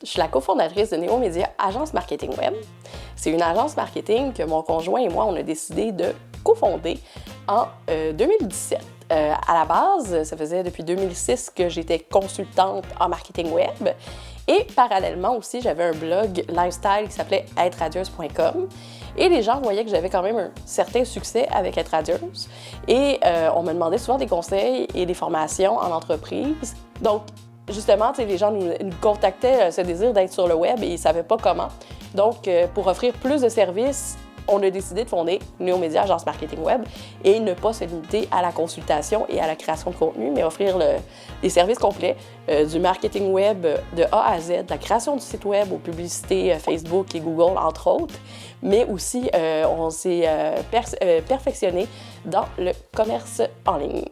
Je suis la cofondatrice de Néo-Média Agence Marketing Web. C'est une agence marketing que mon conjoint et moi, on a décidé de cofonder en 2017. À la base, ça faisait depuis 2006 que j'étais consultante en marketing web. Et parallèlement aussi, j'avais un blog lifestyle qui s'appelait êtreradieuse.com. Et les gens voyaient que j'avais quand même un certain succès avec Être radieuse. Et on me demandait souvent des conseils et des formations en entreprise. Donc, justement, les gens nous contactaient ce désir d'être sur le web et ils ne savaient pas comment. Donc, pour offrir plus de services, on a décidé de fonder Néo-Média Agence Marketing Web et ne pas se limiter à la consultation et à la création de contenu, mais offrir des services complets, du marketing web de A à Z, de la création du site web aux publicités Facebook et Google, entre autres, mais aussi on s'est perfectionné dans le commerce en ligne.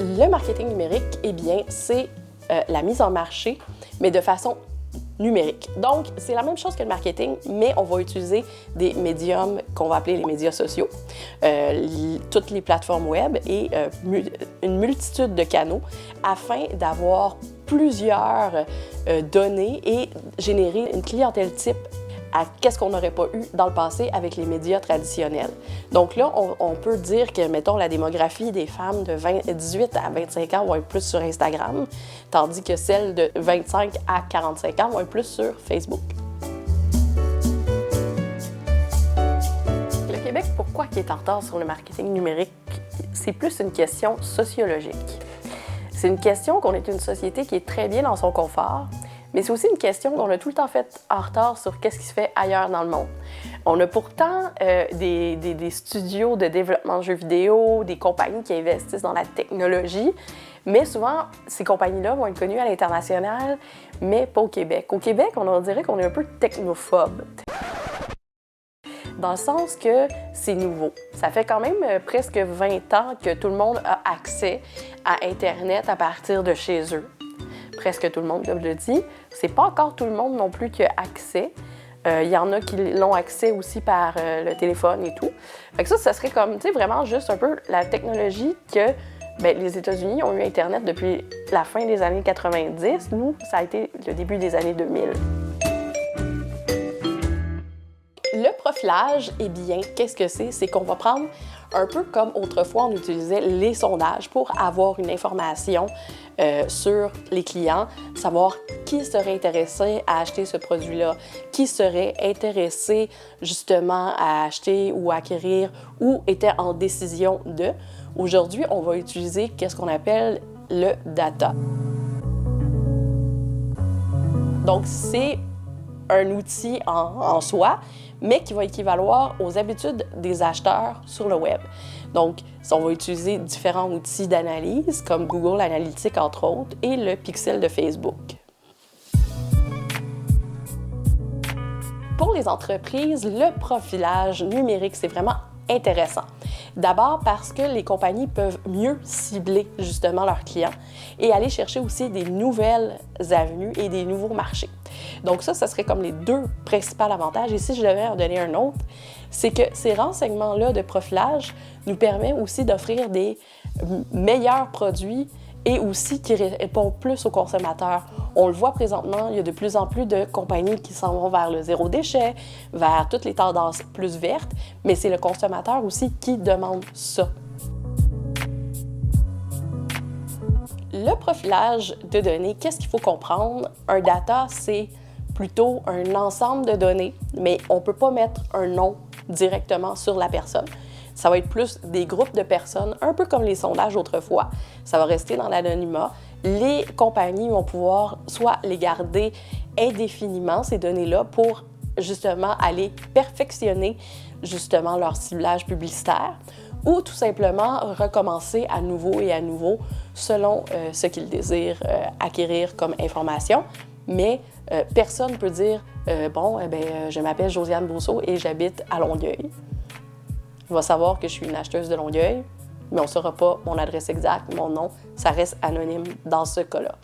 Le marketing numérique, eh bien, c'est la mise en marché, mais de façon numérique. Donc, c'est la même chose que le marketing, mais on va utiliser des médiums qu'on va appeler les médias sociaux, toutes les plateformes web et une multitude de canaux afin d'avoir plusieurs données et générer une clientèle type à qu'est-ce qu'on n'aurait pas eu dans le passé avec les médias traditionnels. Donc là, on peut dire que, mettons, la démographie des femmes de 18 à 25 ans vont être plus sur Instagram, tandis que celles de 25 à 45 ans vont être plus sur Facebook. Le Québec, pourquoi il est en retard sur le marketing numérique? C'est plus une question sociologique. C'est une question qu'on est une société qui est très bien dans son confort, mais c'est aussi une question qu'on a tout le temps fait en retard sur qu'est-ce qui se fait ailleurs dans le monde. On a pourtant des studios de développement de jeux vidéo, des compagnies qui investissent dans la technologie, mais souvent, ces compagnies-là vont être connues à l'international, mais pas au Québec. Au Québec, on dirait qu'on est un peu technophobe. Dans le sens que c'est nouveau. Ça fait quand même presque 20 ans que tout le monde a accès à Internet à partir de chez eux. Presque tout le monde, comme je le dis. C'est pas encore tout le monde non plus qui a accès. Il y en a qui l'ont accès aussi par le téléphone et tout. Fait que ça serait comme, tu sais, vraiment juste un peu la technologie que les États-Unis ont eu Internet depuis la fin des années 90. Nous, ça a été le début des années 2000. Le profilage, eh bien, qu'est-ce que c'est? C'est qu'on va prendre un peu comme autrefois on utilisait les sondages pour avoir une information sur les clients, savoir qui serait intéressé à acheter ce produit-là, qui serait intéressé justement à acheter ou acquérir ou était en décision de. Aujourd'hui, on va utiliser qu'est-ce qu'on appelle le data. Donc, c'est un outil en soi, mais qui va équivaloir aux habitudes des acheteurs sur le web. Donc, on va utiliser différents outils d'analyse, comme Google Analytics, entre autres, et le pixel de Facebook. Pour les entreprises, le profilage numérique, c'est vraiment intéressant. D'abord parce que les compagnies peuvent mieux cibler justement leurs clients et aller chercher aussi des nouvelles avenues et des nouveaux marchés. Donc ça serait comme les deux principaux avantages. Et si je devais en donner un autre, c'est que ces renseignements-là de profilage nous permettent aussi d'offrir des meilleurs produits et aussi qui répondent plus aux consommateurs. On le voit présentement, il y a de plus en plus de compagnies qui s'en vont vers le zéro déchet, vers toutes les tendances plus vertes, mais c'est le consommateur aussi qui demande ça. Le profilage de données, qu'est-ce qu'il faut comprendre? Un data, c'est plutôt un ensemble de données, mais on ne peut pas mettre un nom directement sur la personne. Ça va être plus des groupes de personnes, un peu comme les sondages autrefois. Ça va rester dans l'anonymat. Les compagnies vont pouvoir soit les garder indéfiniment, ces données-là, pour justement aller perfectionner justement leur ciblage publicitaire, ou tout simplement recommencer à nouveau et à nouveau selon ce qu'ils désirent acquérir comme information. Mais personne ne peut dire je m'appelle Josiane Brousseau et j'habite à Longueuil. Il va savoir que je suis une acheteuse de Longueuil, mais on ne saura pas mon adresse exacte, mon nom, ça reste anonyme dans ce cas-là.